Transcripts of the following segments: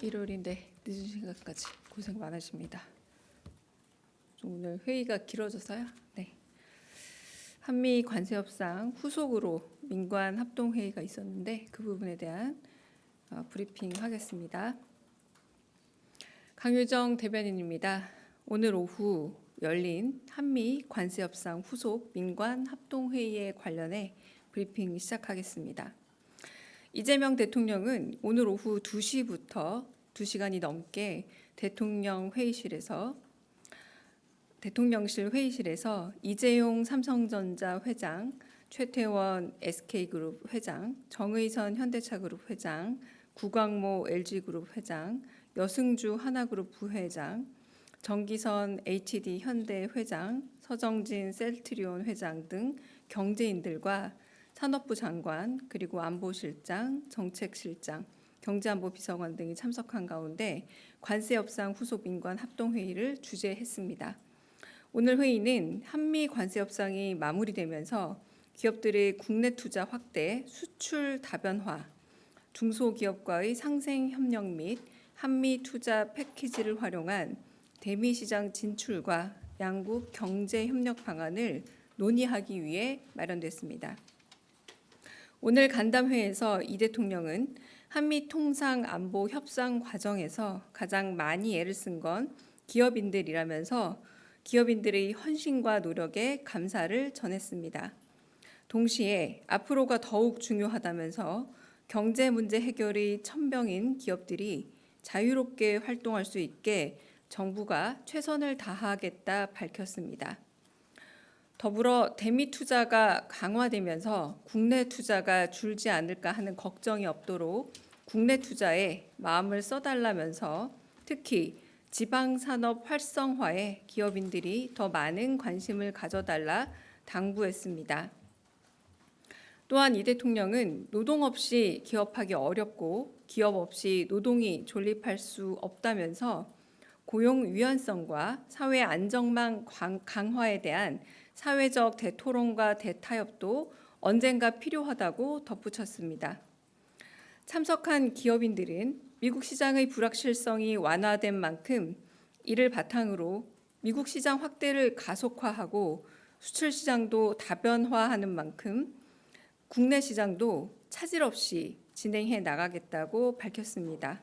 일요일인데 늦은 시간까지 고생 많으십니다. 오늘 회의가 길어져서요. 네. 한미 관세 협상 후속으로 민관 합동 회의가 있었는데 그 부분에 대한 브리핑 하겠습니다. 강유정 대변인입니다. 오늘 오후 열린 한미 관세 협상 후속 민관 합동 회의에 관련해 브리핑 시작하겠습니다. 이재명 대통령은 오늘 오후 2시부터 2시간이 넘게 대통령실 회의실에서 이재용 삼성전자 회장, 최태원 SK그룹 회장, 정의선 현대차그룹 회장, 구광모 LG그룹 회장, 여승주 하나그룹 부회장, 정기선 HD 현대 회장, 서정진 셀트리온 회장 등 경제인들과 산업부 장관, 그리고 안보실장, 정책실장, 경제안보비서관 등이 참석한 가운데 관세 협상 후속 민관 합동회의를 주재했습니다. 오늘 회의는 한미 관세 협상이 마무리되면서 기업들의 국내 투자 확대, 수출 다변화, 중소기업과의 상생 협력 및 한미 투자 패키지를 활용한 대미 시장 진출과 양국 경제 협력 방안을 논의하기 위해 마련됐습니다. 오늘 간담회에서 이 대통령은 한미 통상 안보 협상 과정에서 가장 많이 애를 쓴 건 기업인들이라면서 기업인들의 헌신과 노력에 감사를 전했습니다. 동시에 앞으로가 더욱 중요하다면서 경제 문제 해결이 천병인 기업들이 자유롭게 활동할 수 있게 정부가 최선을 다하겠다 밝혔습니다. 더불어 대미 투자가 강화되면서 국내 투자가 줄지 않을까 하는 걱정이 없도록 국내 투자에 마음을 써달라면서 특히 지방산업 활성화에 기업인들이 더 많은 관심을 가져달라 당부했습니다. 또한 이 대통령은 노동 없이 기업하기 어렵고 기업 없이 노동이 존립할 수 없다면서 고용 유연성과 사회 안정망 강화에 대한 사회적 대토론과 대타협도 언젠가 필요하다고 덧붙였습니다. 참석한 기업인들은 미국 시장의 불확실성이 완화된 만큼 이를 바탕으로 미국 시장 확대를 가속화하고 수출 시장도 다변화하는 만큼 국내 시장도 차질 없이 진행해 나가겠다고 밝혔습니다.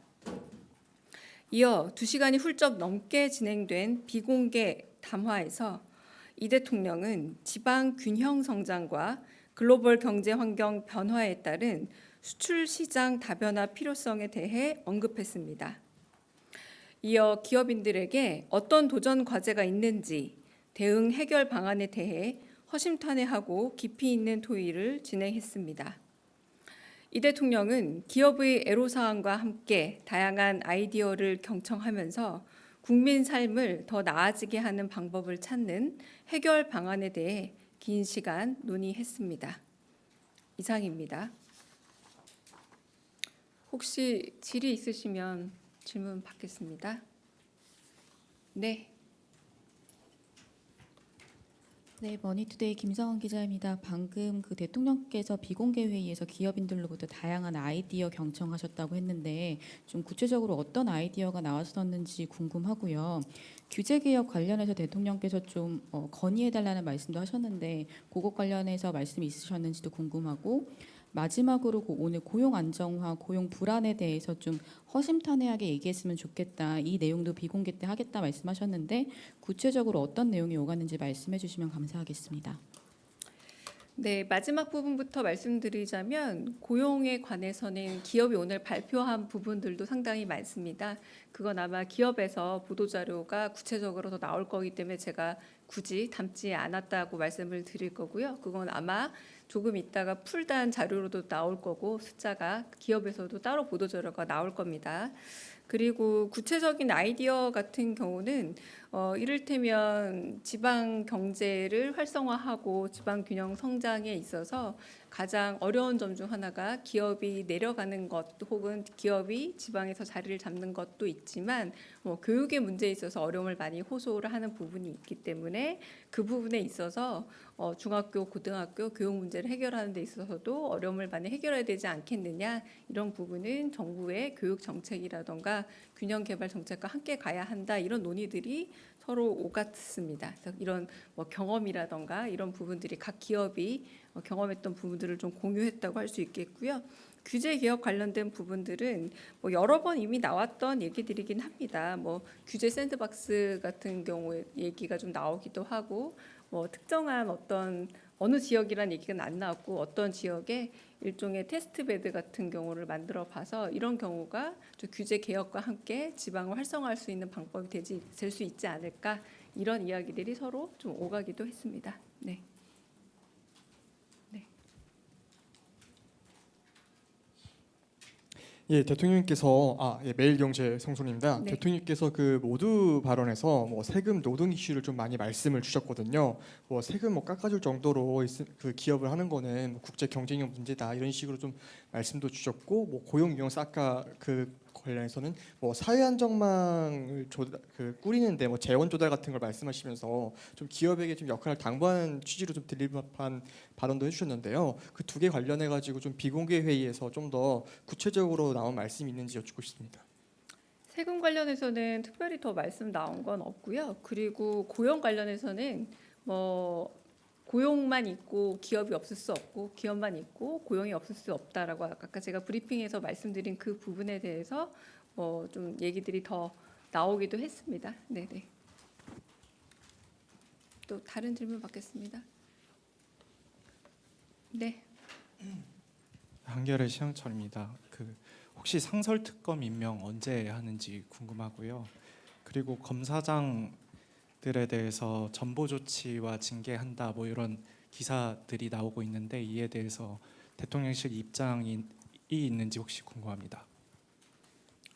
이어 2시간이 훌쩍 넘게 진행된 비공개 담화에서 이 대통령은 지방 균형 성장과 글로벌 경제 환경 변화에 따른 수출 시장 다변화 필요성에 대해 언급했습니다. 이어 기업인들에게 어떤 도전 과제가 있는지 대응 해결 방안에 대해 허심탄회하고 깊이 있는 토의를 진행했습니다. 이 대통령은 기업의 애로사항과 함께 다양한 아이디어를 경청하면서 국민 삶을 더 나아지게 하는 방법을 찾는 해결 방안에 대해 긴 시간 논의했습니다. 이상입니다. 혹시 질의 있으시면 질문 받겠습니다. 네. 네, 머니투데이 김성원 기자입니다. 방금 그 대통령께서 비공개 회의에서 기업인들로부터 다양한 아이디어 경청하셨다고 했는데 좀 구체적으로 어떤 아이디어가 나왔었는지 궁금하고요. 규제 개혁 관련해서 대통령께서 좀 건의해달라는 말씀도 하셨는데 그것 관련해서 말씀이 있으셨는지도 궁금하고 마지막으로 오늘 고용 안정화, 고용 불안에 대해서 좀 허심탄회하게 얘기했으면 좋겠다. 이 내용도 비공개 때 하겠다 말씀하셨는데 구체적으로 어떤 내용이 오갔는지 말씀해 주시면 감사하겠습니다. 네, 마지막 부분부터 말씀드리자면 고용에 관해서는 기업이 오늘 발표한 부분들도 상당히 많습니다. 그건 아마 기업에서 보도자료가 구체적으로 더 나올 거기 때문에 제가 굳이 담지 않았다고 말씀을 드릴 거고요. 그건 아마 조금 있다가 풀단 자료로도 나올 거고 숫자가 기업에서도 따로 보도자료가 나올 겁니다. 그리고 구체적인 아이디어 같은 경우는 이를테면 지방 경제를 활성화하고 지방 균형 성장에 있어서 가장 어려운 점 중 하나가 기업이 내려가는 것 혹은 기업이 지방에서 자리를 잡는 것도 있지만 교육의 문제에 있어서 어려움을 많이 호소를 하는 부분이 있기 때문에 때문에 그 부분에 있어서 중학교, 고등학교 교육 문제를 해결하는 데 있어서도 어려움을 많이 해결해야 되지 않겠느냐, 이런 부분은 정부의 교육 정책이라던가 균형 개발 정책과 함께 가야 한다, 이런 논의들이 서로 오갔습니다. 그래서 이런 뭐 경험이라던가 이런 부분들이 각 기업이 경험했던 부분들을 좀 공유했다고 할 수 있겠고요. 규제 개혁 관련된 부분들은 뭐 여러 번 이미 나왔던 얘기들이긴 합니다. 뭐 규제 샌드박스 같은 경우에 얘기가 좀 나오기도 하고, 뭐 특정한 어느 지역이란 얘기는 안 나왔고, 어떤 지역에 일종의 테스트베드 같은 경우를 만들어 봐서 이런 경우가 좀 규제 개혁과 함께 지방을 활성화할 수 있는 방법이 될 수 있지 않을까, 이런 이야기들이 서로 좀 오가기도 했습니다. 네. 예, 대통령님께서 매일경제 성소입니다. 네. 대통령님께서 그 모두 발언에서 뭐 세금 노동 이슈를 좀 많이 말씀을 주셨거든요. 뭐 세금 뭐 깎아줄 정도로 그 기업을 하는 거는 뭐 국제 경쟁력 문제다, 이런 식으로 좀 말씀도 주셨고, 뭐 고용 유형 아까 그 관련해서는 뭐 사회 안정망을 꾸리는데 뭐 재원 조달 같은 걸 말씀하시면서 좀 기업에게 좀 역할을 당부하는 취지로 좀 드릴 법한 발언도 해주셨는데요. 그 두 개 관련해 가지고 좀 비공개 회의에서 좀 더 구체적으로 나온 말씀이 있는지 여쭙고 싶습니다. 세금 관련해서는 특별히 더 말씀 나온 건 없고요. 그리고 고용 관련해서는 뭐 고용만 있고 기업이 없을 수 없고, 기업만 있고 고용이 없을 수 없다라고 아까 제가 브리핑에서 말씀드린 그 부분에 대해서 뭐 좀 얘기들이 더 나오기도 했습니다. 네네. 또 다른 질문 받겠습니다. 네. 한겨레 신영철입니다. 혹시 상설특검 임명 언제 하는지 궁금하고요. 그리고 검사장들에 대해서 전보 조치와 징계한다, 뭐 이런 기사들이 나오고 있는데 이에 대해서 대통령실 입장이 있는지 혹시 궁금합니다.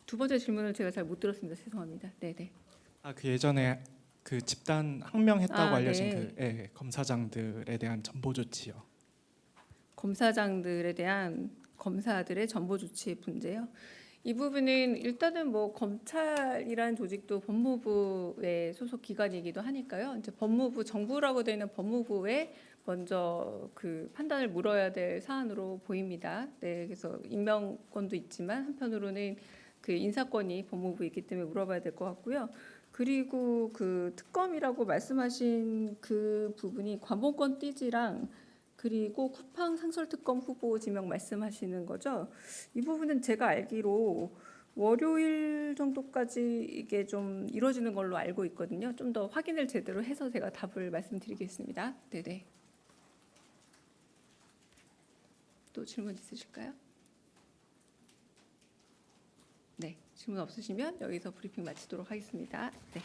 두 번째 질문을 제가 잘 못 들었습니다. 죄송합니다. 네네. 그 예전에 그 집단 항명했다고 알려진 네. 검사장들에 대한 전보 조치요. 검사장들에 대한 검사들의 전보 조치 문제요. 이 부분은 일단은 뭐 검찰이라는 조직도 법무부의 소속 기관이기도 하니까요. 이제 법무부, 정부라고 되어 있는 법무부에 먼저 그 판단을 물어야 될 사안으로 보입니다. 네, 그래서 임명권도 있지만 한편으로는 그 인사권이 법무부에 있기 때문에 물어봐야 될 것 같고요. 그리고 그 특검이라고 말씀하신 그 부분이 관본권 띠지랑 그리고 쿠팡 상설특검 후보 지명 말씀하시는 거죠. 이 부분은 제가 알기로 월요일 정도까지 이게 좀 이루어지는 걸로 알고 있거든요. 좀 더 확인을 제대로 해서 제가 답을 말씀드리겠습니다. 네네. 또 질문 있으실까요? 네, 질문 없으시면 여기서 브리핑 마치도록 하겠습니다. 네.